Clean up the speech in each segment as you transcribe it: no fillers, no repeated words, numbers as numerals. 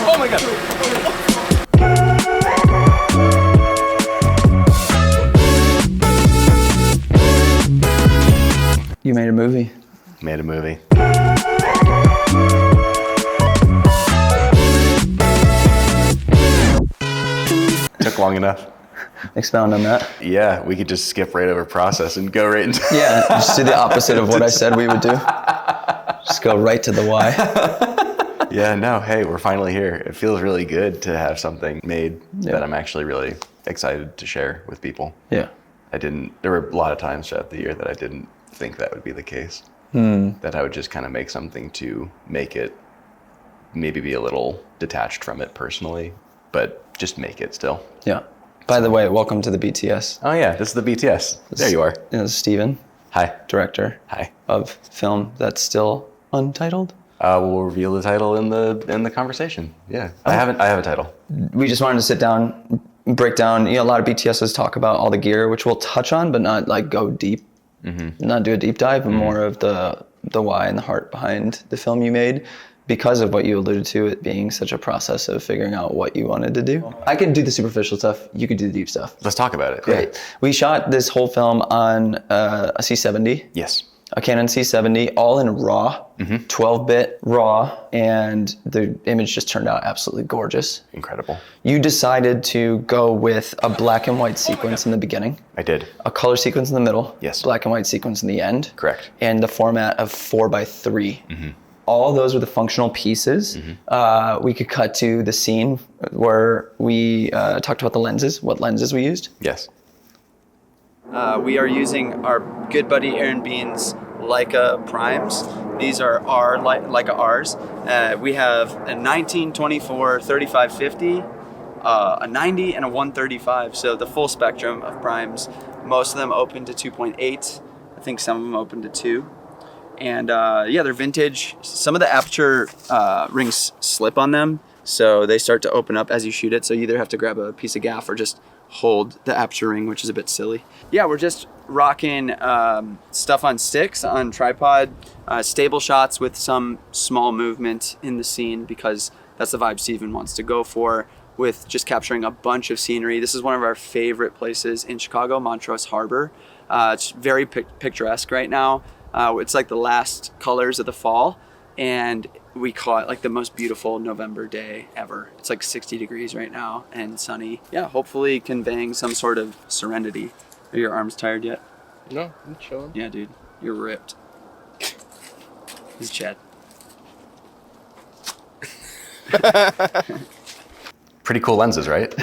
Oh my god. You made a movie. Made a movie. Took long enough. Expound on that. Yeah, we could just skip right over process and go right into Yeah, just do the opposite of what I said we would do. Just go right to the why. Yeah, no, hey, we're finally here. It feels really good to have something made that I'm actually really excited to share with people. Yeah. There were a lot of times throughout the year that I didn't think that would be the case. That I would just kind of make something to make it, maybe be a little detached from it personally, but just make it still. Yeah. By the way, welcome to the BTS. Oh yeah, this is the BTS. There you are. This is Steven. Hi. Director. Hi. Of film that's still untitled. We'll reveal the title in the conversation. Yeah, I have a title. We just wanted to sit down, break down. A lot of BTSs talk about all the gear, which we'll touch on, but not like go deep. Not do a deep dive, but more of the why and the heart behind the film you made, because of what you alluded to, it being such a process of figuring out what you wanted to do. I could do the superficial stuff. You could do the deep stuff. Let's talk about it. Great. Yeah. We shot this whole film on a C70. Yes. A Canon C70, all in RAW, 12-bit RAW, and the image just turned out absolutely gorgeous. Incredible. You decided to go with a black and white sequence in the beginning. I did. A color sequence in the middle. Yes. Black and white sequence in the end. Correct. And the format of 4:3. All those were the functional pieces. We could cut to the scene where we talked about the lenses, what lenses we used. Yes. We are using our good buddy Aaron Bean's Leica primes. These are our Leica R's. We have a 19, 24, 35, 50, a 90, and a 135. So the full spectrum of primes. Most of them open to 2.8. I think some of them open to 2. And they're vintage. Some of the aperture rings slip on them, so they start to open up as you shoot it. So you either have to grab a piece of gaff or just hold the aperture ring, which is a bit silly. Yeah, we're just rocking stuff on sticks, on tripod, stable shots with some small movement in the scene, because that's the vibe Steven wants to go for, with just capturing a bunch of scenery. This is one of our favorite places in Chicago, Montrose Harbor. It's very picturesque right now. It's like the last colors of the fall, and we call it like the most beautiful November day ever. It's like 60 degrees right now and sunny. Yeah, hopefully conveying some sort of serenity. Are your arms tired yet? No, I'm chilling. Yeah, dude, you're ripped. This is Chad. Pretty cool lenses, right?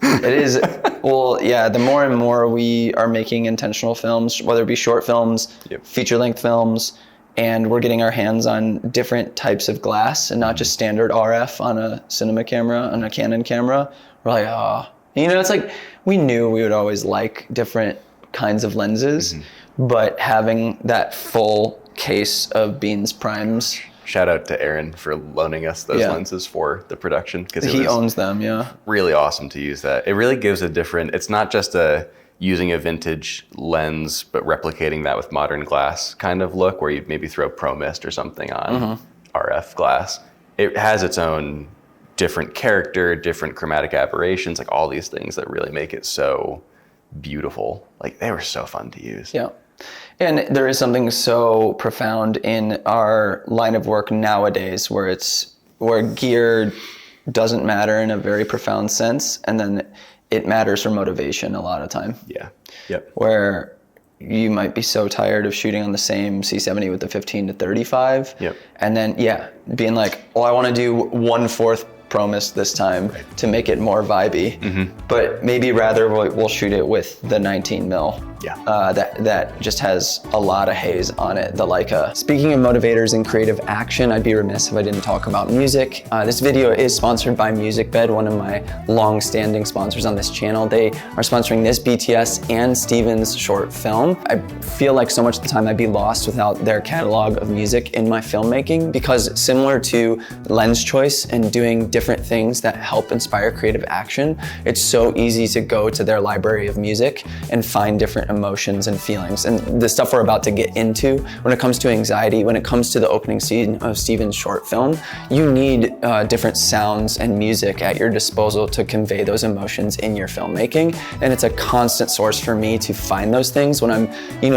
It is. Well, yeah, the more and more we are making intentional films, whether it be short films, feature-length films, and we're getting our hands on different types of glass and not just standard RF on a cinema camera, on a Canon camera. We're like, it's like we knew we would always like different kinds of lenses, but having that full case of Bean's primes. Shout out to Aaron for loaning us those lenses for the production, because he owns them. Yeah, really awesome to use that. It really gives a different. It's not just using a vintage lens, but replicating that with modern glass kind of look, where you maybe throw Pro Mist or something on RF glass. It has its own different character, different chromatic aberrations, like all these things that really make it so beautiful. Like, they were so fun to use. Yeah. And there is something so profound in our line of work nowadays where gear doesn't matter in a very profound sense, and then it matters for motivation a lot of time. Yeah. Yep. Where you might be so tired of shooting on the same C70 with the 15 to 35. Yep. And then, being like, I want to do 1/4 Pro Mist this time to make it more vibey. But maybe rather we'll shoot it with the 19 mil. Yeah. That just has a lot of haze on it, the Leica. Speaking of motivators and creative action, I'd be remiss if I didn't talk about music. This video is sponsored by MusicBed, one of my long-standing sponsors on this channel. They are sponsoring this BTS and Steven's short film. I feel like so much of the time I'd be lost without their catalog of music in my filmmaking, because similar to lens choice and doing different different things that help inspire creative action, it's so easy to go to their library of music and find different emotions and feelings. And the stuff we're about to get into, when it comes to anxiety, when it comes to the opening scene of Steven's short film, you need different sounds and music at your disposal to convey those emotions in your filmmaking. And it's a constant source for me to find those things when I'm,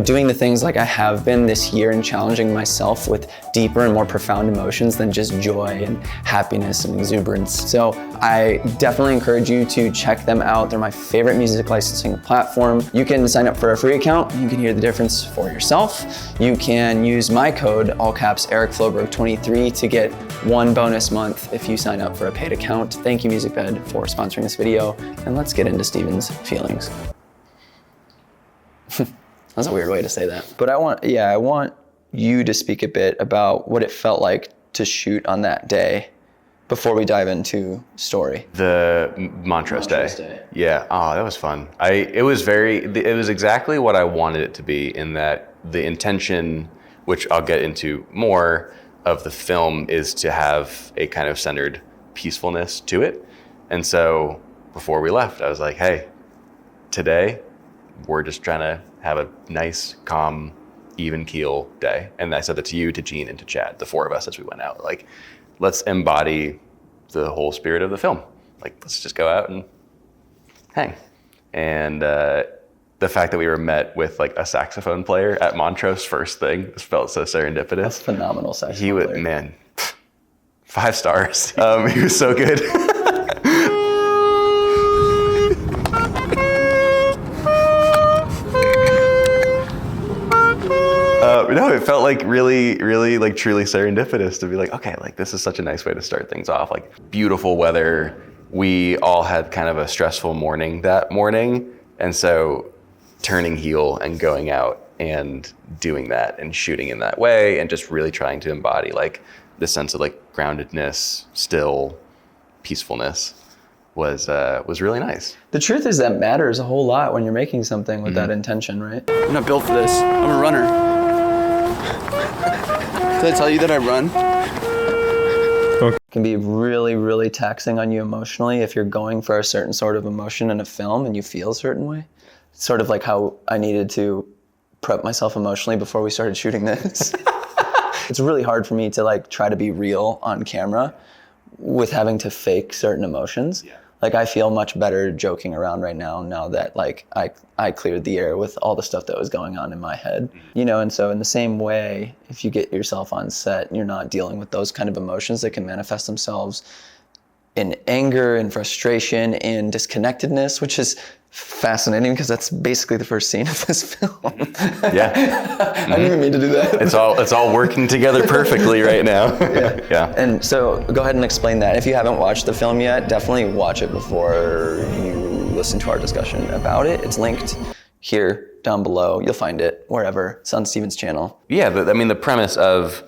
doing the things like I have been this year and challenging myself with deeper and more profound emotions than just joy and happiness and exuberance. So I definitely encourage you to check them out. They're my favorite music licensing platform. You can sign up for a free account. You can hear the difference for yourself. You can use my code, all caps Eric Floberg 23, to get 1 bonus month if you sign up for a paid account. Thank you, MusicBed, for sponsoring this video. And let's get into Steven's feelings. That's a weird way to say that. But I want you to speak a bit about what it felt like to shoot on that day before we dive into story. The Montrose Day. Yeah. Oh, that was fun. It was exactly what I wanted it to be, in that the intention, which I'll get into more, of the film is to have a kind of centered peacefulness to it. And so before we left, I was like, hey, today we're just trying to have a nice, calm, even keel day. And I said that to you, to Gene, and to Chad, the 4 of us as we went out. Like, let's embody the whole spirit of the film. Like, let's just go out and hang. And the fact that we were met with like a saxophone player at Montrose first thing, this felt so serendipitous. That's phenomenal saxophone player. Man, 5 stars. He was so good. No, it felt like really, really like truly serendipitous to be like, okay, like this is such a nice way to start things off. Like, beautiful weather. We all had kind of a stressful morning that morning. And so turning heel and going out and doing that and shooting in that way and just really trying to embody like this sense of like groundedness, still peacefulness was really nice. The truth is that matters a whole lot when you're making something with that intention, right? I'm not built for this. I'm a runner. Did I tell you that I run? It can be really, really taxing on you emotionally if you're going for a certain sort of emotion in a film and you feel a certain way. It's sort of like how I needed to prep myself emotionally before we started shooting this. It's really hard for me to like try to be real on camera with having to fake certain emotions. Yeah. Like, I feel much better joking around right now that like I cleared the air with all the stuff that was going on in my head, and so in the same way, if you get yourself on set and you're not dealing with those kind of emotions that can manifest themselves in anger and frustration and disconnectedness, which is fascinating because that's basically the first scene of this film. Yeah. I didn't even mean to do that. It's all working together perfectly right now. Yeah. And so go ahead and explain that. If you haven't watched the film yet, definitely watch it before you listen to our discussion about it. It's linked here down below. You'll find it wherever. It's on Steven's channel. Yeah, the premise of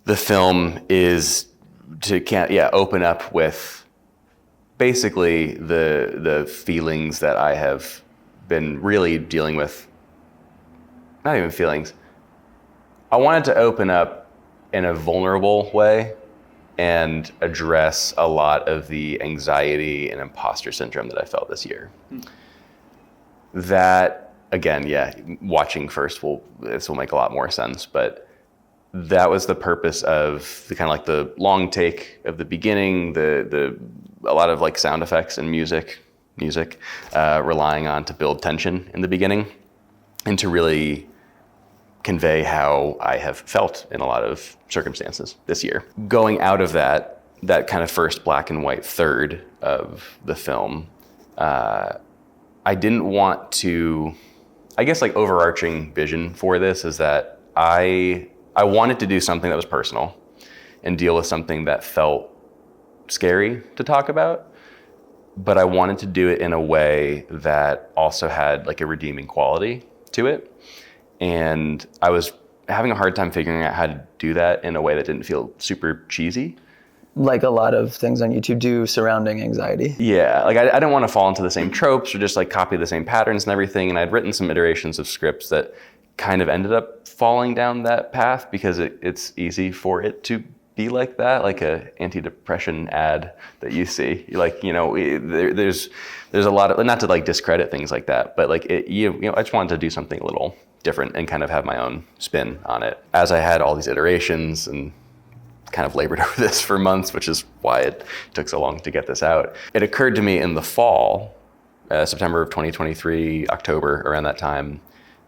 the film is to open up with basically the feelings that I have been really dealing with. Not even feelings. I wanted to open up in a vulnerable way and address a lot of the anxiety and imposter syndrome that I felt this year. That, again, watching first this will make a lot more sense, but that was the purpose of the kind of like the long take of the beginning, a lot of like sound effects and music, relying on to build tension in the beginning and to really convey how I have felt in a lot of circumstances this year. Going out of that kind of first black and white third of the film, I didn't want to, I guess like overarching vision for this is that I wanted to do something that was personal and deal with something that felt scary to talk about, but I wanted to do it in a way that also had like a redeeming quality to it. And I was having a hard time figuring out how to do that in a way that didn't feel super cheesy. Like a lot of things on YouTube do surrounding anxiety. Yeah, like I didn't want to fall into the same tropes or just like copy the same patterns and everything. And I'd written some iterations of scripts that kind of ended up falling down that path because it's easy for it to be like that, like a antidepressant ad that you see. Like, there's a lot of, not to like discredit things like that, but like I just wanted to do something a little different and kind of have my own spin on it. As I had all these iterations and kind of labored over this for months, which is why it took so long to get this out, it occurred to me in the fall, September of 2023, October, around that time,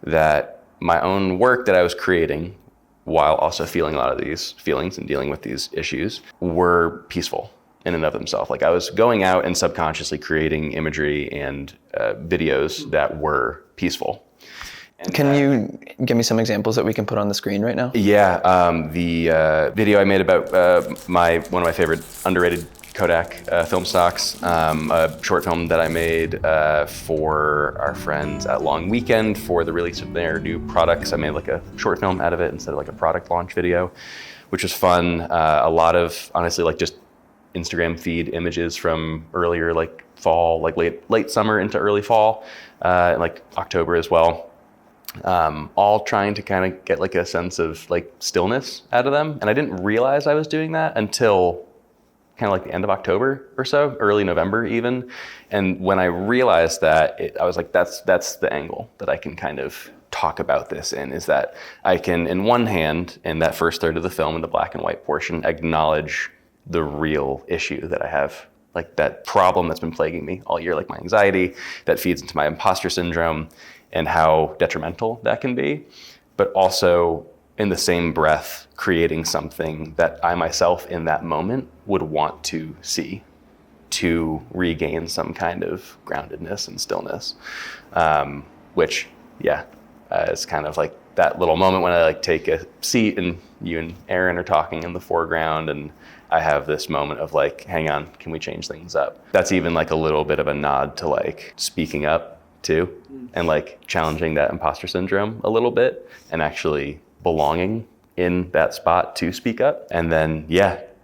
that my own work that I was creating, while also feeling a lot of these feelings and dealing with these issues, were peaceful in and of themselves. Like I was going out and subconsciously creating imagery and videos that were peaceful. And can you give me some examples that we can put on the screen right now? Yeah, the video I made about one of my favorite underrated Kodak film stocks, a short film that I made for our friends at Long Weekend for the release of their new products. I made like a short film out of it instead of like a product launch video, which was fun. A lot of, honestly, like just Instagram feed images from earlier, like fall, like late summer into early fall, like October as well. All trying to kind of get like a sense of like stillness out of them. And I didn't realize I was doing that until kind of like the end of October or so, early November even. And when I realized that, I was like, that's the angle that I can kind of talk about this in, is that I can, in one hand, in that first third of the film, in the black and white portion, acknowledge the real issue that I have, like that problem that's been plaguing me all year, like my anxiety that feeds into my imposter syndrome and how detrimental that can be, but also in the same breath, creating something that I myself in that moment would want to see to regain some kind of groundedness and stillness, which, is kind of like that little moment when I like take a seat and you and Aaron are talking in the foreground and I have this moment of like, hang on, can we change things up? That's even like a little bit of a nod to like speaking up too, and like challenging that imposter syndrome a little bit and actually belonging in that spot to speak up. And then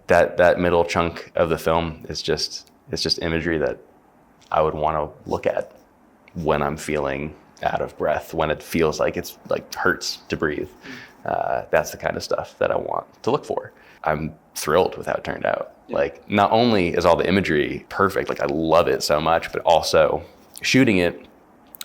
that middle chunk of the film is just imagery that I would want to look at when I'm feeling out of breath, when it feels like it's like hurts to breathe. That's the kind of stuff that I want to look for. I'm thrilled with how it turned out. Like, not only is all the imagery perfect, like I love it so much, but also shooting it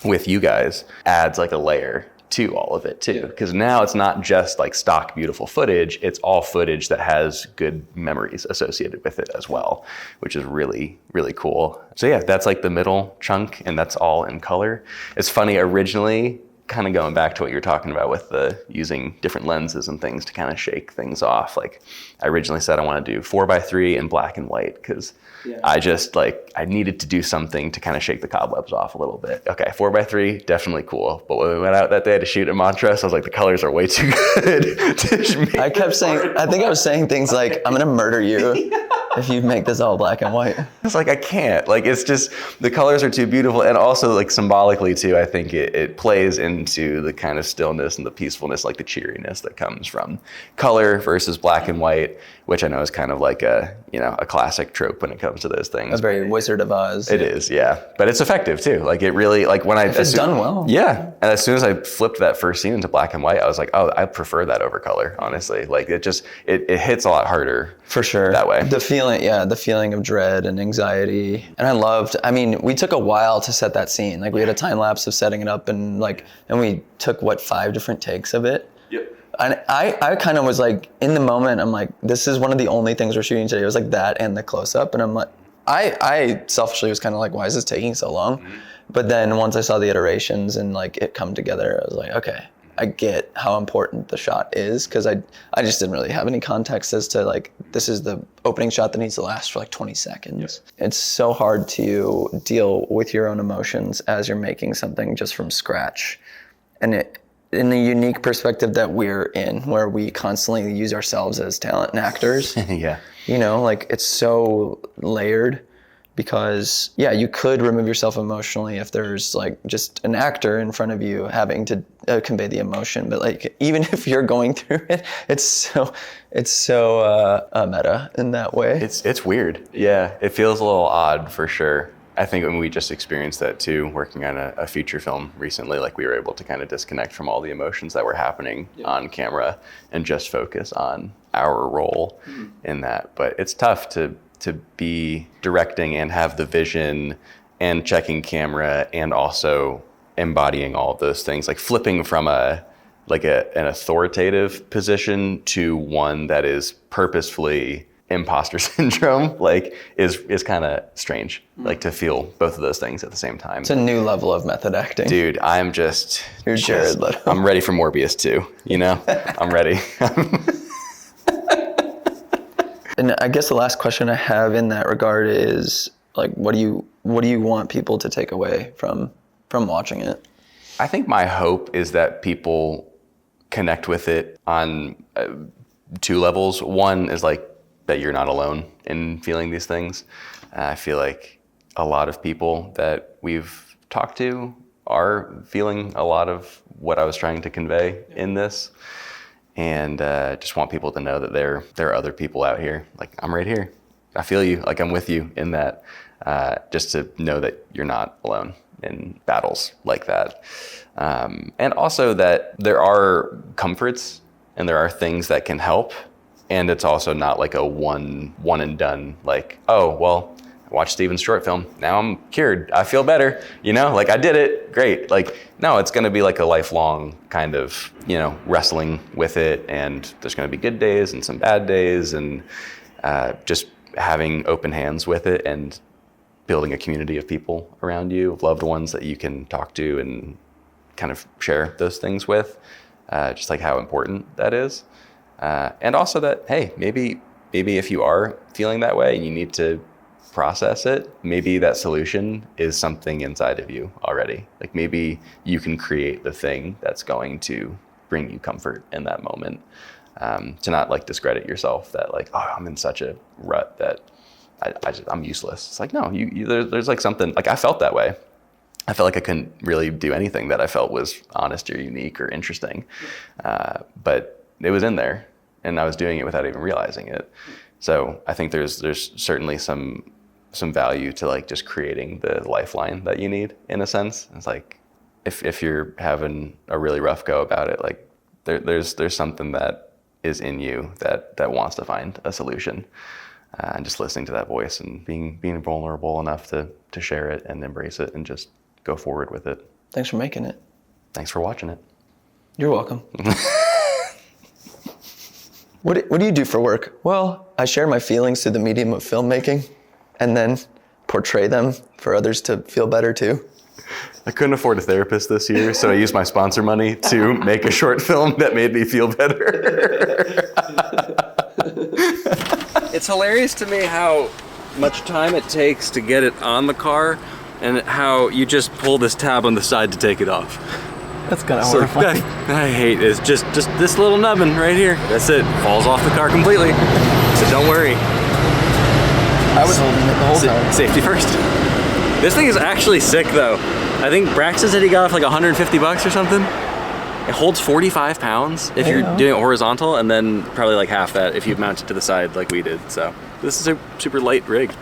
with you guys adds like a layer to all of it too. Because now it's not just like stock beautiful footage, it's all footage that has good memories associated with it as well, which is really, really cool. So yeah, that's like the middle chunk and that's all in color. It's funny, originally, kind of going back to what you were talking about with the using different lenses and things to kind of shake things off. Like I originally said I want to do 4x3 in black and white because I just like, I needed to do something to kind of shake the cobwebs off a little bit. Okay, 4x3, definitely cool. But when we went out that day to shoot at Montrose, I was like, the colors are way too good. I kept saying, I think I was saying things like, I'm gonna murder you if you make this all black and white. It's like, I can't. Like, it's just, the colors are too beautiful. And also like symbolically too, I think it plays into the kind of stillness and the peacefulness, like the cheeriness that comes from color versus black and white, which I know is kind of like a classic trope when it comes to those things. A very Wizard of Oz. It is, yeah. But it's effective too. Like it really, like when if it's done well. Yeah. And as soon as I flipped that first scene into black and white, I was like, oh, I prefer that over color, honestly. Like it hits a lot harder. For sure. That way. The feeling of dread and anxiety. And we took a while to set that scene. Like we had a time lapse of setting it up and we took 5 different takes of it. Yep. And I kind of was like, in the moment, I'm like, this is one of the only things we're shooting today. It was like that and the close-up. And I'm like, I selfishly was kind of like, why is this taking so long? Mm-hmm. But then once I saw the iterations and like it come together, I was like, okay, I get how important the shot is, because I just didn't really have any context as to like, this is the opening shot that needs to last for like 20 seconds. Yep. It's so hard to deal with your own emotions as you're making something just from scratch. And in the unique perspective that we're in, where we constantly use ourselves as talent and actors. Yeah. Like it's so layered, because you could remove yourself emotionally if there's like just an actor in front of you having to convey the emotion. But like, even if you're going through it, it's so meta in that way. It's weird. Yeah. It feels a little odd for sure. I think when we just experienced that too, working on a feature film recently, like we were able to kind of disconnect from all the emotions that were happening on camera and just focus on our role in that. But it's tough to be directing and have the vision and checking camera and also embodying all of those things, like flipping from an authoritative position to one that is purposefully imposter syndrome, like is kind of strange, like to feel both of those things at the same time. It's a new level of method acting. Dude, I'm You're Jared Leto. I'm ready for Morbius too, you know? I'm ready. And I guess the last question I have in that regard is like, what do you want people to take away from watching it? I think my hope is that people connect with it on 2 levels. One is like that you're not alone in feeling these things. I feel like a lot of people that we've talked to are feeling a lot of what I was trying to convey in this. And just want people to know that there are other people out here. Like, I'm right here. I feel you. Like, I'm with you in that. Just to know that you're not alone in battles like that. And also that there are comforts and there are things that can help. And it's also not like a one and done, like, oh, well, I watched Steven's short film. Now I'm cured. I feel better. You know, like I did it. Great. Like, no, it's going to be like a lifelong kind of, you know, wrestling with it. And there's going to be good days and some bad days, and just having open hands with it and building a community of people around you, of loved ones that you can talk to and kind of share those things with, just like how important that is. And also that, hey, maybe if you are feeling that way and you need to process it, maybe that solution is something inside of you already. Like maybe you can create the thing that's going to bring you comfort in that moment. To not like discredit yourself that like, oh, I'm in such a rut that I'm useless. It's like, no, there's like something, like I felt that way. I felt like I couldn't really do anything that I felt was honest or unique or interesting. But it was in there and I was doing it without even realizing it. So I think there's certainly some value to like just creating the lifeline that you need in a sense. It's like, if you're having a really rough go about it, like there's something that is in you that wants to find a solution. And just listening to that voice and being vulnerable enough to share it and embrace it and just go forward with it. Thanks for making it. Thanks for watching it. You're welcome. What do you do for work? Well, I share my feelings through the medium of filmmaking and then portray them for others to feel better too. I couldn't afford a therapist this year, so I used my sponsor money to make a short film that made me feel better. It's hilarious to me how much time it takes to get it on the car and how you just pull this tab on the side to take it off. That's kind of So horrifying. I hate it. It's just this little nubbin right here. That's it. Falls off the car completely. So don't worry. I was holding it the whole time. Safety first. This thing is actually sick though. I think Braxton said he got off like $150 or something. It holds 45 pounds if you're doing it horizontal, and then probably like half that if you mount it to the side like we did. So this is a super light rig.